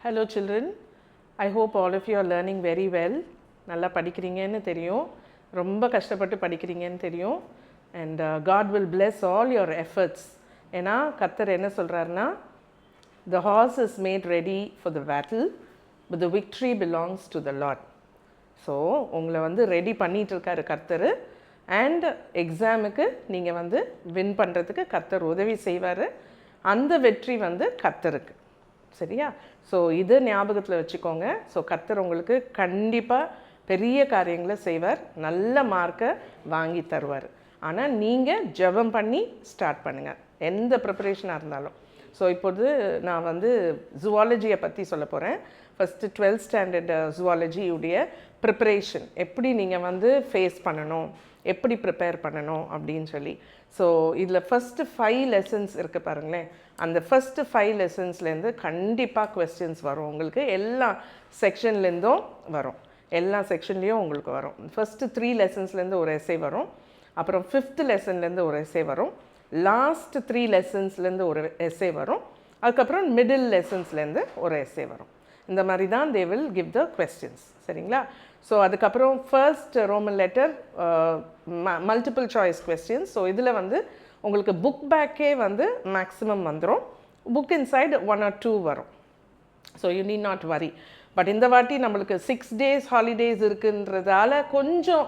Hello children, I hope all of you are learning very well. நல்லா படிக்கிறீங்கன்னு தெரியும், ரொம்ப கஷ்டப்பட்டு படிக்கிறீங்கன்னு தெரியும். And God will bless all your efforts. ஏன்னா கர்த்தர் என்ன சொல்கிறாருன்னா, the horse is made ready for the battle, but the victory belongs to the Lord. So உங்களை வந்து ரெடி பண்ணிகிட்டு இருக்காரு கர்த்தர். அண்ட் எக்ஸாமுக்கு நீங்கள் வந்து வின் பண்ணுறதுக்கு கர்த்தர் உதவி செய்வார். அந்த வெற்றி வந்து கர்த்தருக்கு. சரியா? ஸோ இது ஞாபகத்தில் வச்சுக்கோங்க. ஸோ கர்த்தர் உங்களுக்கு கண்டிப்பாக பெரிய காரியங்களை செய்வார், நல்ல மார்க்கை வாங்கி தருவார். ஆனால் நீங்கள் ஜெபம் பண்ணி ஸ்டார்ட் பண்ணுங்கள், எந்த ப்ரிப்பரேஷனாக இருந்தாலும். ஸோ இப்போது நான் வந்து ஜுவாலஜியை பற்றி சொல்ல போகிறேன். ஃபஸ்ட்டு 12th ஸ்டாண்டர்ட் ஜுவாலஜியுடைய ப்ரிப்பரேஷன் எப்படி நீங்கள் வந்து ஃபேஸ் பண்ணணும், எப்படி ப்ரிப்பேர் பண்ணணும் அப்படின்னு சொல்லி. ஸோ இதில் ஃபஸ்ட்டு 5 லெசன்ஸ் இருக்குது பாருங்களேன். அந்த ஃபஸ்ட்டு 5 லெசன்ஸ்லேருந்து கண்டிப்பாக கொஸ்டின்ஸ் வரும் உங்களுக்கு. எல்லா செக்ஷன்லேருந்தும் வரும், எல்லா செக்ஷன்லேயும் உங்களுக்கு வரும். ஃபஸ்ட்டு 3 லெசன்ஸ்லேருந்து ஒரு எஸ்ஸே வரும், அப்புறம் 5th லெசன்லேருந்து ஒரு எஸ்ஸே வரும், லாஸ்ட் 3 லெசன்ஸ்லேருந்து ஒரு எஸ்ஸே வரும், அதுக்கப்புறம் மிடில் லெசன்ஸ்லேருந்து ஒரு எஸ்ஸே வரும். இந்த மாதிரி தான் they will give the questions. சரிங்களா? ஸோ அதுக்கப்புறம் first Roman letter multiple choice questions. So இதில் வந்து உங்களுக்கு புக் பேக்கே வந்து மேக்ஸிமம் வந்துடும், புக் இன்சைடு 1 or 2 வரும். ஸோ யூ நீட் நாட் வரி. பட் இந்த வாட்டி நம்மளுக்கு 6 days ஹாலிடேஸ் இருக்குன்றதால கொஞ்சம்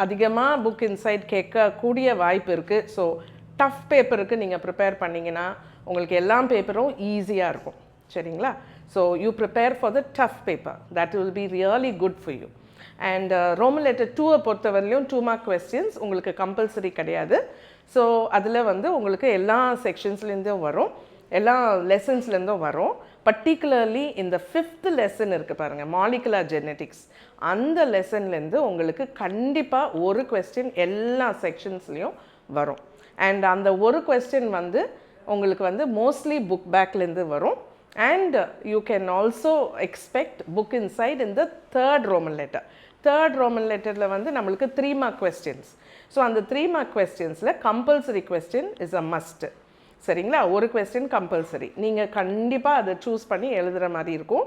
அதிகமாக புக் இன்சைட் கேட்கக்கூடிய வாய்ப்பு இருக்குது. ஸோ டஃப் பேப்பருக்கு நீங்கள் ப்ரிப்பேர் பண்ணிங்கன்னா உங்களுக்கு எல்லா பேப்பரும் ஈஸியாக இருக்கும். சரிங்களா? So you prepare for the tough paper, that will be really good for you. And Roman letter 2 பொறுத்தவரையிலையும் 2 mark கொஸ்டின்ஸ் உங்களுக்கு கம்பல்சரி கிடையாது. ஸோ அதில் வந்து உங்களுக்கு எல்லா செக்ஷன்ஸ்லேருந்தும் வரும், எல்லா லெசன்ஸ்லேருந்தும் வரும். பர்டிகுலர்லி இந்த 5th லெசன் இருக்குது பாருங்கள், மாலிகுலர் ஜெனட்டிக்ஸ். அந்த லெசன்லேருந்து உங்களுக்கு கண்டிப்பாக ஒரு கொஸ்டின் எல்லா செக்ஷன்ஸ்லேயும் வரும். அண்ட் அந்த ஒரு கொஸ்டின் வந்து உங்களுக்கு வந்து மோஸ்ட்லி புக் பேக்லேருந்து வரும். And you can also expect book inside in the 3rd Roman letter. 3rd Roman letterல வந்து நம்மளுக்கு 3 mark questions. ஸோ அந்த 3 mark questionsல compulsory question is a must. சரிங்களா? ஒரு கொஸ்டின் கம்பல்சரி, நீங்கள் கண்டிப்பாக அதை சூஸ் பண்ணி எழுதுகிற மாதிரி இருக்கும்.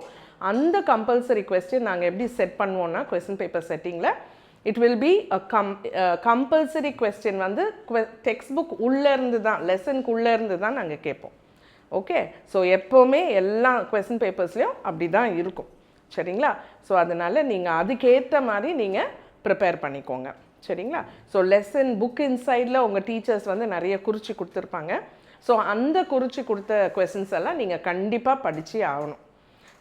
அந்த கம்பல்சரி கொஸ்டின் நாங்கள் எப்படி செட் பண்ணுவோன்னா, கொஸ்டின் பேப்பர் செட்டிங்கில் it will be a compulsory question வந்து டெக்ஸ்ட் புக் உள்ளேருந்து தான், லெசனுக்கு உள்ளேருந்து தான் நாங்கள் கேட்போம். ஓகே? ஸோ எப்போவுமே எல்லா கொஸ்டின் பேப்பர்ஸ்லேயும் அப்படி தான் இருக்கும். சரிங்களா? ஸோ அதனால் நீங்கள் அதுக்கேற்ற மாதிரி நீங்கள் ப்ரிப்பேர் பண்ணிக்கோங்க. சரிங்களா? ஸோ லெசன் புக் இன்சைடில் உங்கள் டீச்சர்ஸ் வந்து நிறைய குறித்து கொடுத்துருப்பாங்க. ஸோ அந்த குறித்து கொடுத்த கொஸ்டின்ஸ் எல்லாம் நீங்கள் கண்டிப்பாக படித்து ஆகணும்.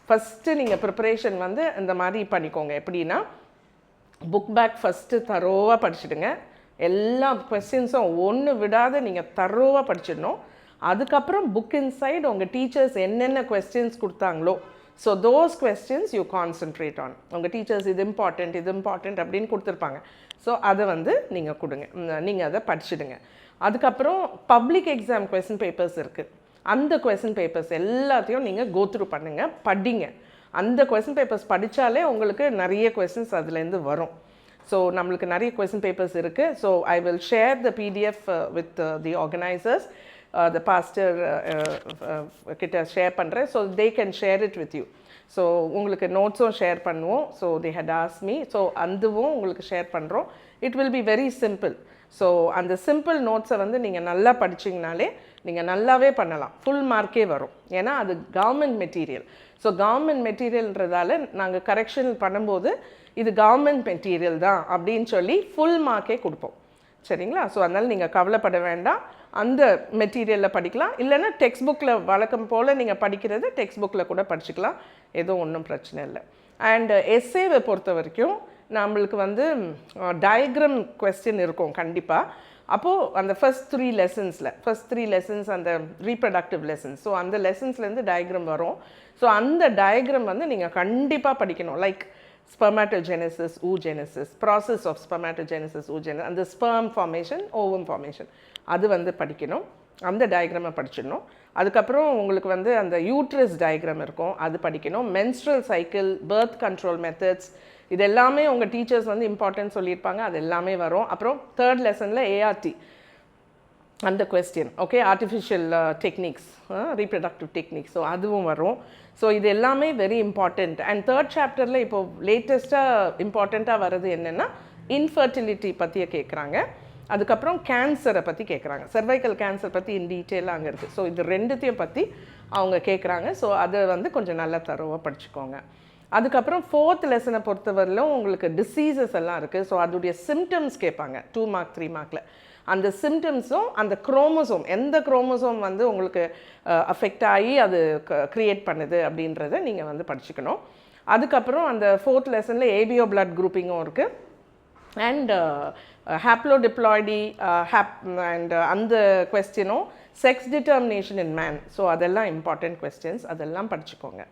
ஃபஸ்ட்டு நீங்கள் ப்ரிப்பரேஷன் வந்து இந்த மாதிரி பண்ணிக்கோங்க. எப்படின்னா, புக் பேக் ஃபஸ்ட்டு தரோவாக படிச்சுடுங்க. எல்லா கொஸ்டின்ஸும் ஒன்று விடாத நீங்கள் தரோவாக படிச்சிடணும். அதுக்கப்புறம் புக் இன்சைட் உங்கள் டீச்சர்ஸ் என்னென்ன கொஸ்டின்ஸ் கொடுத்தாங்களோ, so those questions you concentrate on. உங்கள் டீச்சர்ஸ் இது இம்பார்ட்டண்ட் அப்படின்னு கொடுத்துருப்பாங்க. ஸோ அதை வந்து நீங்கள் கொடுங்க, நீங்கள் அதை படிச்சுடுங்க. அதுக்கப்புறம் பப்ளிக் எக்ஸாம் கொஸ்டின் பேப்பர்ஸ் இருக்குது. அந்த கொஸ்டின் பேப்பர்ஸ் எல்லாத்தையும் நீங்கள் கோத்ரூ பண்ணுங்கள், படிங்க. அந்த கொஸ்டின் பேப்பர்ஸ் படித்தாலே உங்களுக்கு நிறைய கொஸ்டின்ஸ் அதுலேருந்து வரும். ஸோ நம்மளுக்கு நிறைய கொஸ்டின் பேப்பர்ஸ் இருக்குது. So I will share the PDF with the organisers. The pastor கிட்ட ஷேர் பண்ணுறேன். So they can share it with you. So உங்களுக்கு நோட்ஸும் ஷேர் பண்ணுவோம். So they had ask me. So அதுவும் உங்களுக்கு ஷேர் பண்ணுறோம். It will be very simple. So அந்த simple நோட்ஸை வந்து நீங்கள் நல்லா படிச்சிங்கனாலே நீங்கள் நல்லாவே பண்ணலாம், ஃபுல் மார்க்கே வரும். ஏன்னா அது கவர்மெண்ட் மெட்டீரியல். ஸோ கவர்மெண்ட் மெட்டீரியல்ன்றதால நாங்கள் கரெக்ஷன் பண்ணும்போது இது கவர்மெண்ட் மெட்டீரியல் தான் அப்படின்னு சொல்லி ஃபுல் மார்க்கே கொடுப்போம். சரிங்களா? ஸோ அதனால் நீங்கள் கவலைப்பட வேண்டாம், அந்த மெட்டீரியலில் படிக்கலாம். இல்லைன்னா டெக்ஸ்ட் புக்கில் வழக்கம் போல் நீங்கள் படிக்கிறது டெக்ஸ்ட் புக்கில் கூட படிச்சுக்கலாம், எதுவும் ஒன்றும் பிரச்சனை இல்லை. அண்ட் எஸ்ஏவை பொறுத்த வரைக்கும் நம்மளுக்கு வந்து டயக்ராம் கொஸ்டின் இருக்கும் கண்டிப்பாக. அப்போது அந்த ஃபஸ்ட் 3 லெசன்ஸ் அந்த ரீப்ரடக்டிவ் லெசன்ஸ், ஸோ அந்த லெசன்ஸ்லேருந்து டயக்ராம் வரும். ஸோ அந்த டயக்ராம் வந்து நீங்கள் கண்டிப்பாக படிக்கணும். Like spermatogenesis, oogenesis, process of spermatogenesis, oogenesis, and the sperm formation, ovum formation, அது வந்து படிக்கணும். அந்த டயக்ராமை படிச்சிடணும். அதுக்கப்புறம் உங்களுக்கு வந்து அந்த யூட்ரஸ் டயக்ராம் இருக்கும், அது படிக்கணும். Menstrual cycle, birth control methods, இது எல்லாமே உங்கள் டீச்சர்ஸ் வந்து இம்பார்ட்டன்ட் சொல்லியிருப்பாங்க, அது எல்லாமே வரும். அப்புறம் 3rd லெசனில் ஏஆர்டி, அந்த question okay artificial techniques reproductive techniques so அதுவும் வரும். ஸோ இது எல்லாமே வெரி இம்பார்ட்டண்ட். அண்ட் தேர்ட் சாப்டரில் இப்போது லேட்டஸ்ட்டாக இம்பார்ட்டண்ட்டாக வர்றது என்னென்னா இன்ஃபர்டிலிட்டி பற்றியே கேட்குறாங்க. அதுக்கப்புறம் கேன்சரை பற்றி கேட்குறாங்க. சர்வைக்கல் கேன்சர் பற்றி இன் டீட்டெயிலாக அங்கே இருக்குது. ஸோ இது ரெண்டுத்தையும் பற்றி அவங்க கேட்குறாங்க. ஸோ அதை வந்து கொஞ்சம் நல்லா தரோவாக படிச்சுக்கோங்க. அதுக்கப்புறம் ஃபோர்த் லெசனை பொறுத்தவரையிலும் உங்களுக்கு டிசீசஸ் எல்லாம் இருக்குது. ஸோ அதோடைய சிம்டம்ஸ் கேட்பாங்க 2 மார்க் 3 மார்க்கில். அந்த சிம்டம்ஸும் அந்த குரோமோசோம் எந்த குரோமோசோம் வந்து உங்களுக்கு அஃபெக்ட் ஆகி அது க்ரியேட் பண்ணுது அப்படின்றத நீங்கள் வந்து படிச்சுக்கணும். அதுக்கப்புறம் அந்த ஃபோர்த் லெசனில் ஏபிஓ பிளட் குரூப்பிங்கும் இருக்குது. அண்ட் ஹாப்ளோடிப்ளாய்டி அண்ட் அந்த கொஸ்டினும் செக்ஸ் டிட்டர்மினேஷன் இன் மேன். ஸோ அதெல்லாம் இம்பார்ட்டண்ட் கொஸ்டின்ஸ், அதெல்லாம் படிச்சுக்கோங்க.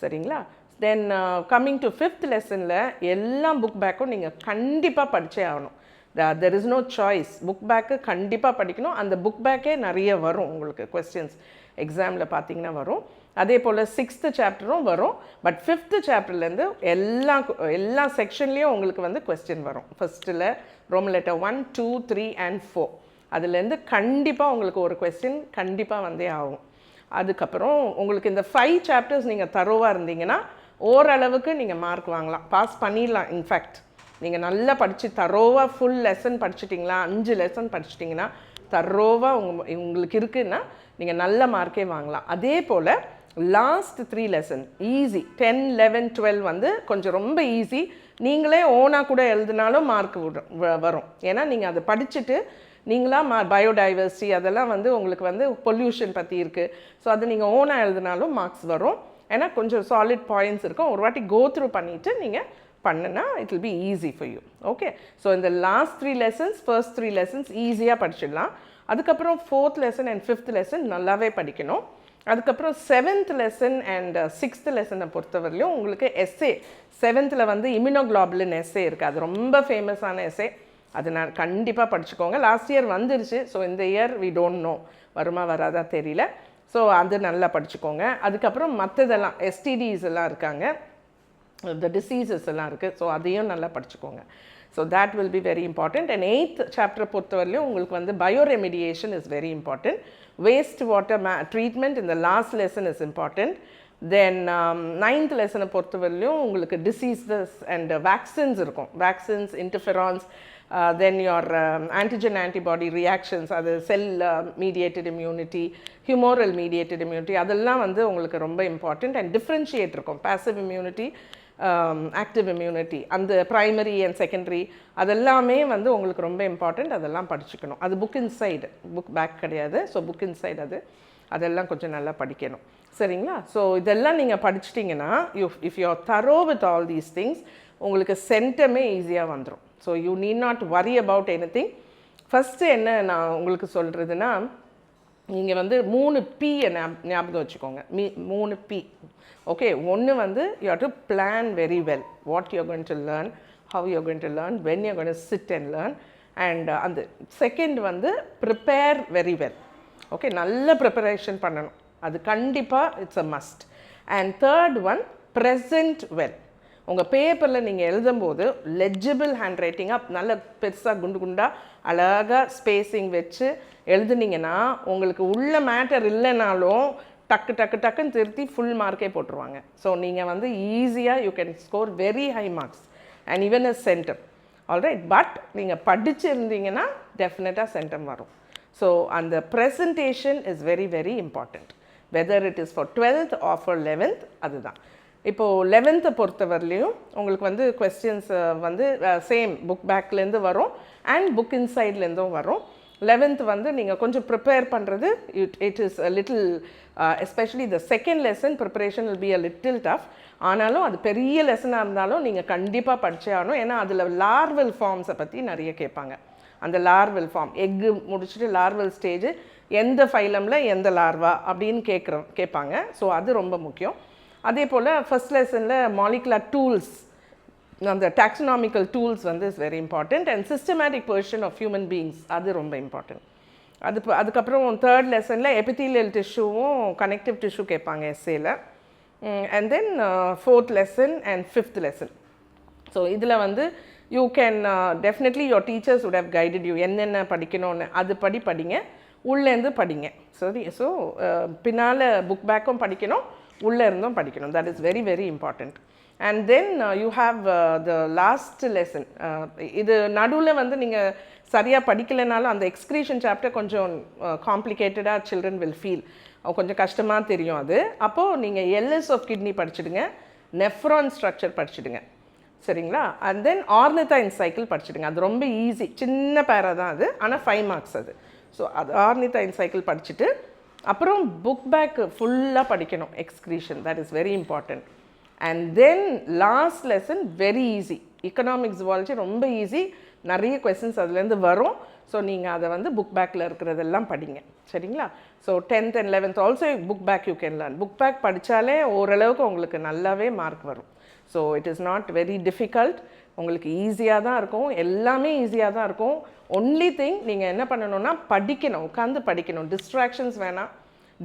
சரிங்களா? தென் கம்மிங் டு ஃபிஃப்த் லெசனில் எல்லா புக் பேக்கும் நீங்கள் கண்டிப்பாக படித்தே ஆகணும். There is no choice. Book back கண்டிப்பாக படிக்கணும். அந்த புக் பேக்கே நிறைய வரும் உங்களுக்கு கொஸ்டின்ஸ் எக்ஸாமில் பார்த்தீங்கன்னா வரும். அதே போல் 6th சாப்டரும் வரும். பட் 5th சாப்டர்லேருந்து எல்லா செக்ஷன்லேயும் உங்களுக்கு வந்து கொஸ்டின் வரும். ஃபஸ்ட்டில் ரோமன் லெட்டர் 1, 2, 3 and 4 அதுலேருந்து கண்டிப்பாக உங்களுக்கு ஒரு கொஸ்டின் கண்டிப்பாக வந்தே ஆகும். அதுக்கப்புறம் உங்களுக்கு இந்த 5 சாப்டர்ஸ் நீங்கள் தரோவாக இருந்தீங்கன்னா ஓரளவுக்கு நீங்கள் மார்க் வாங்கலாம், பாஸ் பண்ணிடலாம். இன்ஃபேக்ட் நீங்கள் நல்லா படித்து தரோவாக ஃபுல் லெசன் படிச்சிட்டிங்களா, 5 லெசன் படிச்சிட்டிங்கன்னா தரோவாக உங்களுக்கு இருக்குன்னா நீங்கள் நல்ல மார்க்கே வாங்கலாம். அதே போல் லாஸ்ட் 3 லெசன் ஈஸி 10, 11, 12 வந்து கொஞ்சம் ரொம்ப ஈஸி. நீங்களே ஓனாக கூட எழுதினாலும் மார்க் வரும். ஏன்னா நீங்கள் அதை படிச்சுட்டு நீங்களாக பயோடைவர்சிட்டி அதெல்லாம் வந்து உங்களுக்கு வந்து பொல்யூஷன் பற்றி இருக்குது. ஸோ அது நீங்கள் ஓனாக எழுதினாலும் மார்க்ஸ் வரும். ஏன்னா கொஞ்சம் சாலிட் பாயிண்ட்ஸ் இருக்கும். ஒரு வாட்டி கோ த்ரூ பண்ணிவிட்டு நீங்கள் பண்ணுனா it will be easy for you. Okay. So இந்த லாஸ்ட் 3 லெசன்ஸ் ஃபர்ஸ்ட் 3 லெசன்ஸ் ஈஸியாக படிச்சிடலாம். அதுக்கப்புறம் 4th lesson and 5th lesson நல்லாவே படிக்கணும். அதுக்கப்புறம் 7th லெசன் அண்ட் 6th லெசனை பொறுத்தவரையிலும் உங்களுக்கு எஸ்ஏ 7th வந்து இம்யூனோகுளோபுலின் எஸ்ஏ இருக்குது. அது ரொம்ப ஃபேமஸான எஸ்ஏ. அது நான் கண்டிப்பாக படிச்சுக்கோங்க. லாஸ்ட் இயர் வந்துருச்சு. ஸோ இந்த இயர் வி டோன்ட் நோ வருமா வராதா தெரியல. ஸோ அது நல்லா படிச்சுக்கோங்க. அதுக்கப்புறம் மற்றதெல்லாம் எஸ்டிடிஸ் எல்லாம் இருக்காங்க, the diseases எல்லாம் இருக்குது. ஸோ அதையும் நல்லா படிச்சுக்கோங்க. So that will be very important. And 8th சாப்டரை பொறுத்தவரையிலும் உங்களுக்கு வந்து bioremediation is very important. Waste water treatment இந்த last lesson is important. Then 9th லெசனை பொறுத்தவரையிலும் உங்களுக்கு டிசீசஸ் அண்ட் வேக்சின்ஸ் இருக்கும். Vaccines, interferons, then your antigen antibody reactions, அது cell mediated immunity, humoral mediated immunity அதெல்லாம் வந்து உங்களுக்கு ரொம்ப இம்பார்ட்டண்ட். அண்ட் டிஃப்ரென்ஷியேட் இருக்கும் பாசிவ் இம்யூனிட்டி, ஆக்டிவ் இம்யூனிட்டி, அந்த ப்ரைமரி அண்ட் செகண்டரி அதெல்லாமே வந்து உங்களுக்கு ரொம்ப இம்பார்ட்டண்ட். அதெல்லாம் படிச்சுக்கணும். அது புக் இன்சைடு, புக் பேக் கிடையாது. ஸோ புக் இன்சைடு அதெல்லாம் கொஞ்சம் நல்லா படிக்கணும். சரிங்களா? ஸோ இதெல்லாம் நீங்கள் படிச்சிட்டிங்கன்னா if you are thorough with all these things உங்களுக்கு சென்டமே ஈஸியாக வந்துடும். So you need not worry about any. First என்ன நான் உங்களுக்கு சொல்கிறதுனா, நீங்கள் வந்து 3 P ஞாபகம் வச்சுக்கோங்க. 3 P. ஓகே. ஒன்று வந்து you have to plan very well what you are going to learn, how you are going to learn, when you are going to sit and learn. And அந்த செகண்ட் வந்து prepare very well. Okay. நல்ல preparation பண்ணணும். அது கண்டிப்பாக it's a must. And third one present well. உங்கள் பேப்பரில் நீங்கள் எழுதும்போது லெஜிபிள் ஹேண்ட் ரைட்டிங்காக நல்ல பெருசாக குண்டு குண்டாக அழகாக ஸ்பேஸிங் வச்சு எழுதுனீங்கன்னா உங்களுக்கு உள்ள மேட்டர் இல்லைனாலும் டக்குன்னு திருத்தி ஃபுல் மார்க்கே போட்டுருவாங்க. ஸோ நீங்கள் வந்து ஈஸியாக you can score very high marks and even a centum. Alright. But நீங்கள் படிச்சிருந்தீங்கன்னா டெஃபினட்டாக சென்டம் வரும். ஸோ அந்த presentation is very very important, whether it is for 12th or for 11th. அதுதான். இப்போது 11th பொறுத்தவரையிலையும் உங்களுக்கு வந்து கொஸ்டின்ஸ் வந்து சேம் புக் பேக்லேருந்து வரும் அண்ட் புக் இன்சைட்லேருந்தும் வரும். 11th வந்து நீங்கள் கொஞ்சம் ப்ரிப்பேர் பண்ணுறது it is a little especially the second lesson preparation will be a little tough. ஆனாலும் அது பெரிய லெசனாக இருந்தாலும் நீங்கள் கண்டிப்பாக படிச்சே ஆகணும். ஏன்னா அதில் லார்வல் ஃபார்ம்ஸை பற்றி நிறைய கேட்பாங்க. அந்த லார்வல் ஃபார்ம் எக்கு முடிச்சுட்டு லார்வல் ஸ்டேஜ் எந்த ஃபைலமில் எந்த லார்வா அப்படின்னு கேட்பாங்க. ஸோ அது ரொம்ப முக்கியம். அதே போல் ஃபஸ்ட் லெசனில் மாலிகுலர் டூல்ஸ், அந்த டாக்ஸனாமிக்கல் டூல்ஸ் வந்து is very important. And systematic position of human beings அது ரொம்ப இம்பார்ட்டண்ட். அதுக்கப்புறம் தேர்ட் லெசனில் எபித்தீலியல் டிஷ்யூவும் கனெக்டிவ் டிஷ்யூ கேட்பாங்க எஸ்ஏல. And then 4th lesson and 5th lesson. So இதில் வந்து you can definitely your teachers would have guided you என்னென்ன படிக்கணும்னு அது படிங்க. உள்ளேருந்து படிங்க. சரி, ஸோ பின்னால் புக் பேக்கும் படிக்கணும், உள்ளே இருந்தும் படிக்கணும். That is very very important. And then you have the last lesson. இது நடுவில் வந்து நீங்கள் சரியாக படிக்கலைனாலும் அந்த எக்ஸ்க்ரீஷன் சாப்டர் கொஞ்சம் காம்ப்ளிகேட்டடாக சில்ட்ரன் வில் ஃபீல், கொஞ்சம் கஷ்டமாக தெரியும் அது. அப்போது நீங்கள் எல்எஸ் ஆஃப் கிட்னி படிச்சுடுங்க, நெஃப்ரான் ஸ்ட்ரக்சர் படிச்சுடுங்க, சரிங்களா? அண்ட் தென் ஆர்னித்தைன் சைக்கிள் படிச்சுடுங்க. அது ரொம்ப ஈஸி, சின்ன பேரா தான் அது, ஆனால் 5 மார்க்ஸ் அது. ஸோ அது ஆர்னித்தைன் சைக்கிள் படிச்சுட்டு அப்புறம் புக் பேக் ஃபுல்லாக படிக்கணும், excretion, that is very important. And then last lesson very easy, economic zoology ரொம்ப ஈஸி, நிறைய கொஸ்டின்ஸ் அதுலேருந்து வரும். ஸோ நீங்கள் அதை வந்து புக் பேக்கில் இருக்கிறதெல்லாம் படிங்க, சரிங்களா? So 10th and 11th also book back you can learn. Book back படித்தாலே ஓரளவுக்கு உங்களுக்கு நல்லாவே மார்க் வரும். So it is not very difficult, உங்களுக்கு ஈஸியாக தான் இருக்கும், எல்லாமே ஈஸியாக தான் இருக்கும். ஒன்லி திங் நீங்கள் என்ன பண்ணணும்னா படிக்கணும், உட்காந்து படிக்கணும், டிஸ்ட்ராக்ஷன்ஸ் வேணாம்.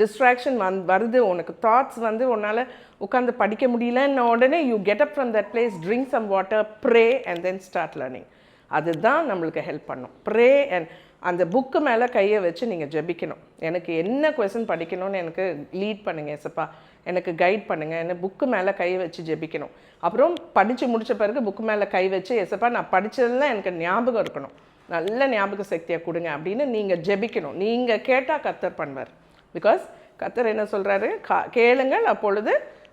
டிஸ்ட்ராக்ஷன் வருது, உனக்கு தாட்ஸ் வந்து உன்னால் உட்காந்து படிக்க முடியலன்னு உடனே you get up from that place, drink some water, pray and then start learning. அதுதான் நம்மளுக்கு ஹெல்ப் பண்ணும். ப்ரே அண்ட் அந்த புக்கு மேலே கையை வச்சு நீங்கள் ஜெபிக்கணும். எனக்கு என்ன கொஸ்டின் படிக்கணும்னு எனக்கு லீட் பண்ணுங்கள் ஏசப்பா, எனக்கு கைட் பண்ணுங்கள், என்ன புக்கு மேலே கை வச்சு ஜெபிக்கணும். அப்புறம் படித்து முடித்த பிறகு புக்கு மேலே கை வச்சு ஏசப்பா நான் படித்ததெல்லாம் எனக்கு ஞாபகம் இருக்கணும், நல்ல ஞாபக சக்தியை கொடுங்க அப்படின்னு நீங்கள் ஜெபிக்கணும். நீங்கள் கேட்டால் கர்த்தர் பண்ணுவார். பிகாஸ் கர்த்தர் என்ன சொல்கிறாரு, கேளுங்கள் அப்பொழுது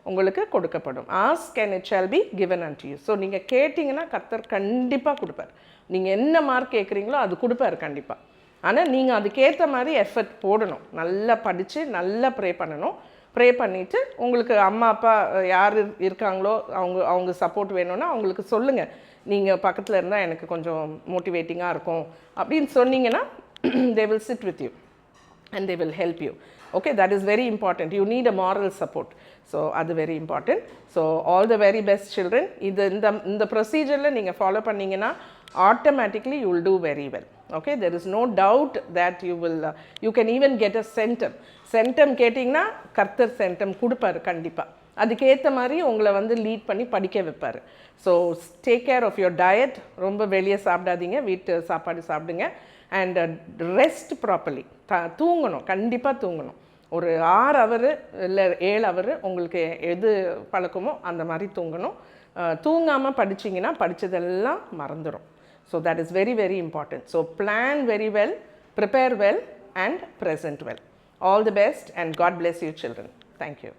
உங்களுக்கு கொடுக்கப்படும். Ask and it shall be given and you. So நீங்கள் கேட்டிங்கன்னா கர்த்தர் கண்டிப்பாக கொடுப்பார். நீங்கள் என்ன மார்க் கேட்குறீங்களோ அது கொடுப்பார் கண்டிப்பாக. ஆனால் நீங்கள் அதுக்கேற்ற மாதிரி எஃபர்ட் போடணும், நல்லா படித்து நல்லா ப்ரே பண்ணணும். ப்ரே பண்ணிவிட்டு உங்களுக்கு அம்மா அப்பா யார் இருக்காங்களோ அவங்க சப்போர்ட் வேணும்னா அவங்களுக்கு சொல்லுங்கள், நீங்கள் பக்கத்தில் இருந்தால் எனக்கு கொஞ்சம் மோட்டிவேட்டிங்காக இருக்கும் அப்படின்னு சொன்னீங்கன்னா they will sit with you and they will help you. Okay, that is very important. You need a moral support. So அது very important. So all the very best children. இந்த ப்ரொசீஜரில் நீங்கள் ஃபாலோ பண்ணிங்கன்னா automatically you will do very well. Okay, there is no doubt that you can even get a centum கேட்டிங்கன்னா கர்த்தர் centum கொடுப்பாரு கண்டிப்பாக. அதுக்கேற்ற மாதிரி உங்களை வந்து லீட் பண்ணி படிக்க வைப்பார். So take care of your diet, ரொம்ப வெளியே சாப்பிடாதீங்க, வீட்டு சாப்பாடு சாப்பிடுங்க. அண்ட் ரெஸ்ட் ப்ராப்பர்லி, தூங்கணும், கண்டிப்பாக தூங்கணும். ஒரு 6 ஹவர் இல்லை 7 ஹவர் உங்களுக்கு எது பழக்கமோ அந்த மாதிரி தூங்கணும். தூங்காமல் படிச்சிங்கன்னா படித்ததெல்லாம் மறந்துடும். So that is very very important. So plan very well, prepare well and present well. All the best and God bless you children. Thank you.